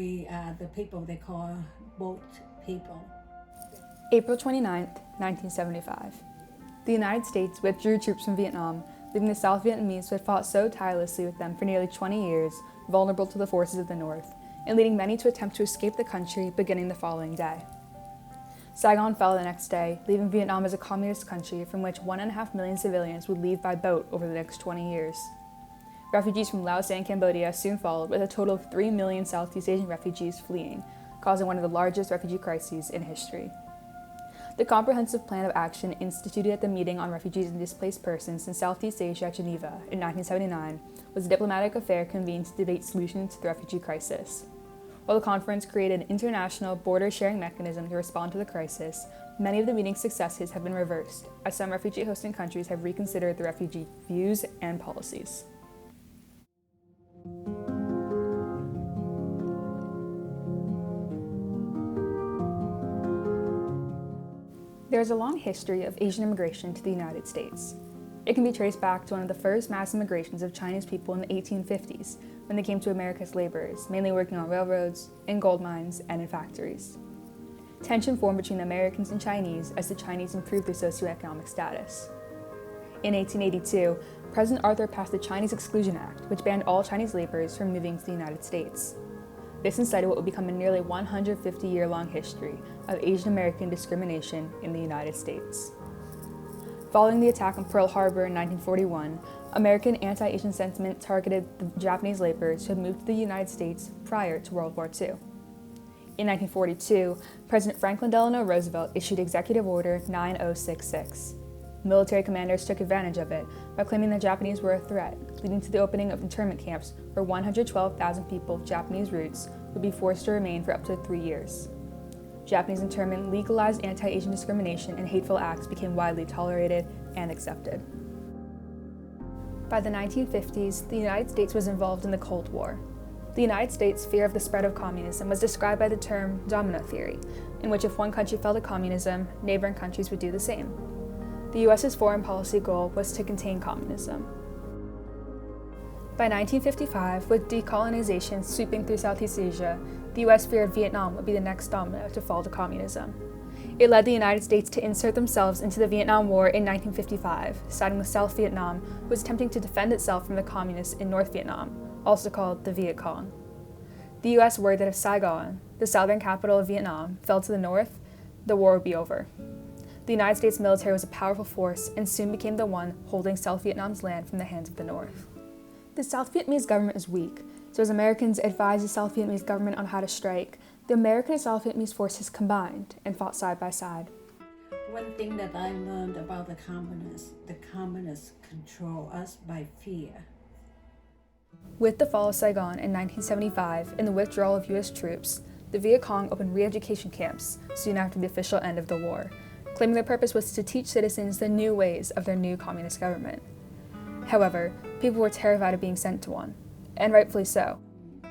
we are the people they call boat people. April 29, 1975. The United States withdrew troops from Vietnam, leaving the South Vietnamese who had fought so tirelessly with them for nearly 20 years vulnerable to the forces of the North, and leading many to attempt to escape the country beginning the following day. Saigon fell the next day, leaving Vietnam as a communist country from which 1.5 million civilians would leave by boat over the next 20 years. Refugees from Laos and Cambodia soon followed, with a total of 3 million Southeast Asian refugees fleeing, causing one of the largest refugee crises in history. The Comprehensive Plan of Action instituted at the Meeting on Refugees and Displaced Persons in Southeast Asia at Geneva in 1979 was a diplomatic affair convened to debate solutions to the refugee crisis. While the conference created an international border-sharing mechanism to respond to the crisis, many of the meeting's successes have been reversed, as some refugee-hosting countries have reconsidered their refugee views and policies. There is a long history of Asian immigration to the United States. It can be traced back to one of the first mass immigrations of Chinese people in the 1850s, when they came to America as laborers, mainly working on railroads, in gold mines, and in factories. Tension formed between the Americans and Chinese as the Chinese improved their socioeconomic status. In 1882, President Arthur passed the Chinese Exclusion Act, which banned all Chinese laborers from moving to the United States. This incited what would become a nearly 150-year-long history of Asian American discrimination in the United States. Following the attack on Pearl Harbor in 1941, American anti-Asian sentiment targeted the Japanese laborers who had moved to the United States prior to World War II. In 1942, President Franklin Delano Roosevelt issued Executive Order 9066. Military commanders took advantage of it by claiming the Japanese were a threat, leading to the opening of internment camps where 112,000 people of Japanese roots would be forced to remain for up to 3 years. Japanese internment legalized anti-Asian discrimination, and hateful acts became widely tolerated and accepted. By the 1950s, the United States was involved in the Cold War. The United States' fear of the spread of communism was described by the term domino theory, in which if one country fell to communism, neighboring countries would do the same. The U.S.'s foreign policy goal was to contain communism. By 1955, with decolonization sweeping through Southeast Asia, the U.S. feared Vietnam would be the next domino to fall to communism. It led the United States to insert themselves into the Vietnam War in 1955, siding with South Vietnam, who was attempting to defend itself from the communists in North Vietnam, also called the Viet Cong. The U.S. worried that if Saigon, the southern capital of Vietnam, fell to the north, the war would be over. The United States military was a powerful force and soon became the one holding South Vietnam's land from the hands of the North. The South Vietnamese government was weak, so as Americans advised the South Vietnamese government on how to strike, the American and South Vietnamese forces combined and fought side by side. One thing that I learned about the communists control us by fear. With the fall of Saigon in 1975 and the withdrawal of U.S. troops, the Viet Cong opened re-education camps soon after the official end of the war, claiming their purpose was to teach citizens the new ways of their new communist government. However, people were terrified of being sent to one, and rightfully so.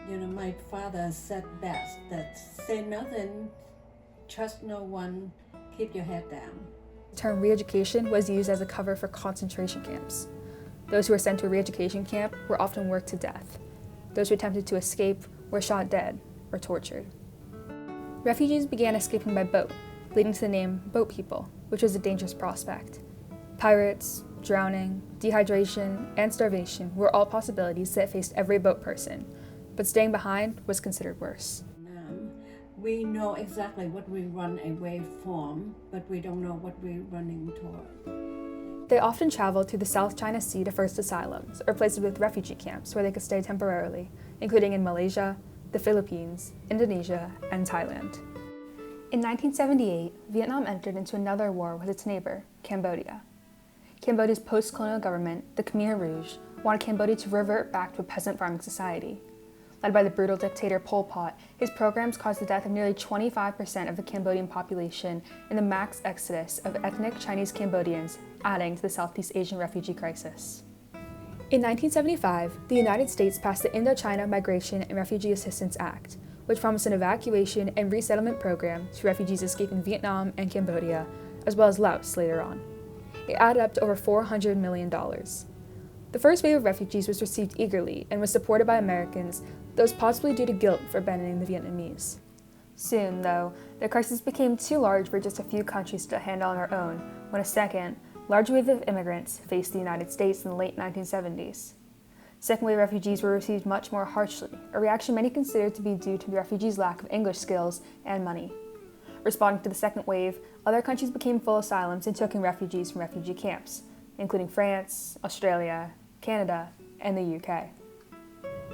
My father said best that say nothing, trust no one, keep your head down. The term re-education was used as a cover for concentration camps. Those who were sent to a re-education camp were often worked to death. Those who attempted to escape were shot dead or tortured. Refugees began escaping by boat, leading to the name boat people, which was a dangerous prospect. Pirates, drowning, dehydration, and starvation were all possibilities that faced every boat person, but staying behind was considered worse. We know exactly what we run away from, but we don't know what we're running toward. They often traveled through the South China Sea to first asylums, or places with refugee camps where they could stay temporarily, including in Malaysia, the Philippines, Indonesia, and Thailand. In 1978, Vietnam entered into another war with its neighbor, Cambodia. Cambodia's post-colonial government, the Khmer Rouge, wanted Cambodia to revert back to a peasant farming society. Led by the brutal dictator Pol Pot, his programs caused the death of nearly 25% of the Cambodian population and the mass exodus of ethnic Chinese Cambodians, adding to the Southeast Asian refugee crisis. In 1975, the United States passed the Indochina Migration and Refugee Assistance Act, which promised an evacuation and resettlement program to refugees escaping Vietnam and Cambodia, as well as Laos later on. It added up to over $400 million. The first wave of refugees was received eagerly and was supported by Americans that was possibly due to guilt for abandoning the Vietnamese. Soon, though, the crisis became too large for just a few countries to handle on their own when a second, large wave of immigrants faced the United States in the late 1970s. Second-wave refugees were received much more harshly, a reaction many considered to be due to the refugees' lack of English skills and money. Responding to the second wave, other countries became full asylums and took in refugees from refugee camps, including France, Australia, Canada, and the UK.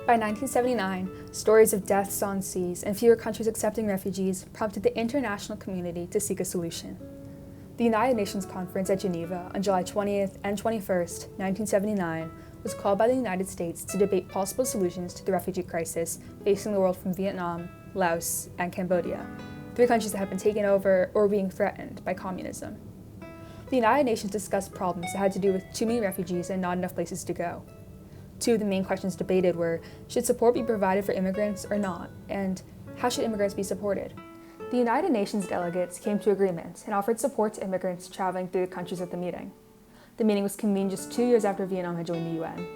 By 1979, stories of deaths on seas and fewer countries accepting refugees prompted the international community to seek a solution. The United Nations Conference at Geneva on July 20th and 21st, 1979, was called by the United States to debate possible solutions to the refugee crisis facing the world from Vietnam, Laos, and Cambodia, three countries that had been taken over or were being threatened by communism. The United Nations discussed problems that had to do with too many refugees and not enough places to go. Two of the main questions debated were, should support be provided for immigrants or not, and how should immigrants be supported? The United Nations delegates came to agreement and offered support to immigrants traveling through the countries at the meeting. The meeting was convened just 2 years after Vietnam had joined the UN.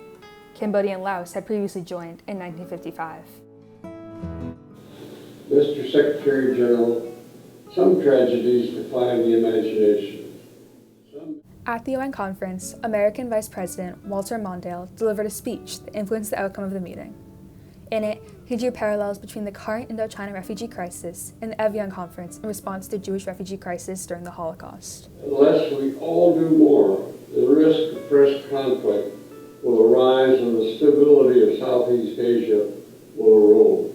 Cambodia and Laos had previously joined in 1955. Mr. Secretary General, some tragedies defy the imagination. At the UN conference, American Vice President Walter Mondale delivered a speech that influenced the outcome of the meeting. In it, he drew parallels between the current Indochina refugee crisis and the Evian conference in response to the Jewish refugee crisis during the Holocaust. Unless we all do more, the risk of fresh conflict will arise and the stability of Southeast Asia will erode.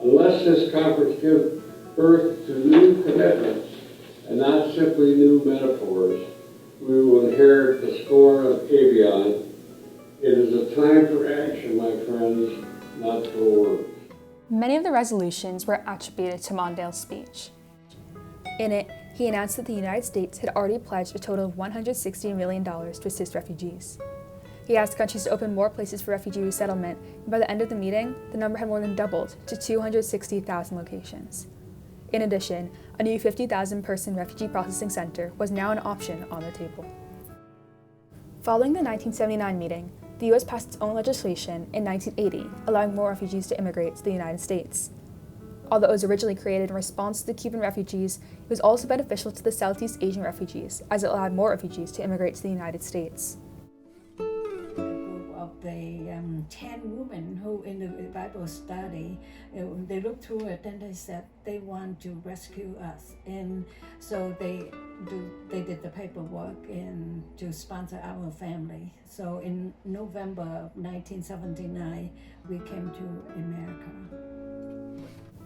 Unless this conference gives birth to new commitments and not simply new metaphors, we will inherit the scorn of Evian. It is a time for action, my friends, not for words. Many of the resolutions were attributed to Mondale's speech. In it, he announced that the United States had already pledged a total of $160 million to assist refugees. He asked countries to open more places for refugee resettlement, and by the end of the meeting, the number had more than doubled to 260,000 locations. In addition, a new 50,000-person refugee processing center was now an option on the table. Following the 1979 meeting, the U.S. passed its own legislation in 1980, allowing more refugees to immigrate to the United States. Although it was originally created in response to the Cuban refugees, it was also beneficial to the Southeast Asian refugees, as it allowed more refugees to immigrate to the United States. A group of the 10 women who in the Bible study, they looked through it and they said they want to rescue us. And so they did the paperwork and to sponsor our family. So in November of 1979, we came to America.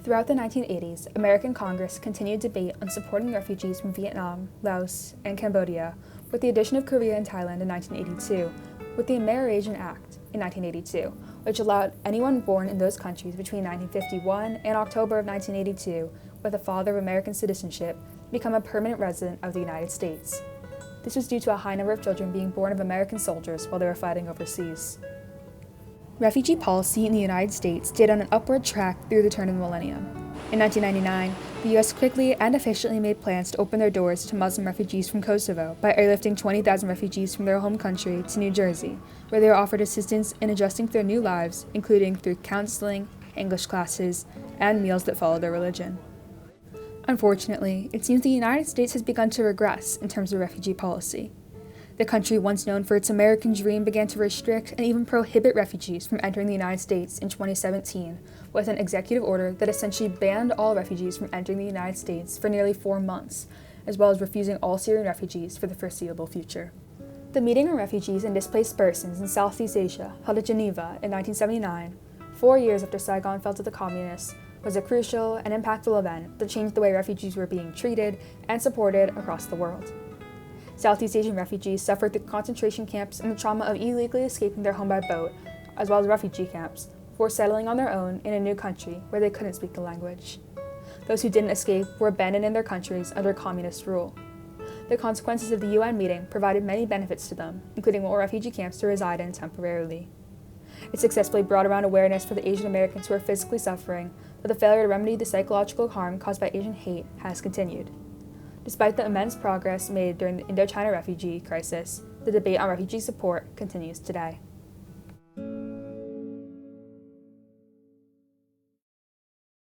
Throughout the 1980s, American Congress continued debate on supporting refugees from Vietnam, Laos, and Cambodia, with the addition of Korea and Thailand in 1982, with the Amer-Asian Act in 1982, which allowed anyone born in those countries between 1951 and October of 1982 with a father of American citizenship to become a permanent resident of the United States. This was due to a high number of children being born of American soldiers while they were fighting overseas. Refugee policy in the United States stayed on an upward track through the turn of the millennium. In 1999, the U.S. quickly and efficiently made plans to open their doors to Muslim refugees from Kosovo by airlifting 20,000 refugees from their home country to New Jersey, where they were offered assistance in adjusting to their new lives, including through counseling, English classes, and meals that followed their religion. Unfortunately, it seems the United States has begun to regress in terms of refugee policy. The country once known for its American dream began to restrict and even prohibit refugees from entering the United States in 2017 with an executive order that essentially banned all refugees from entering the United States for nearly 4 months, as well as refusing all Syrian refugees for the foreseeable future. The Meeting on Refugees and Displaced Persons in Southeast Asia, held at Geneva in 1979, 4 years after Saigon fell to the communists, was a crucial and impactful event that changed the way refugees were being treated and supported across the world. Southeast Asian refugees suffered through concentration camps and the trauma of illegally escaping their home by boat, as well as refugee camps, before settling on their own in a new country where they couldn't speak the language. Those who didn't escape were abandoned in their countries under communist rule. The consequences of the UN meeting provided many benefits to them, including more refugee camps to reside in temporarily. It successfully brought around awareness for the Asian Americans who are physically suffering, but the failure to remedy the psychological harm caused by Asian hate has continued. Despite the immense progress made during the Indochina refugee crisis, the debate on refugee support continues today.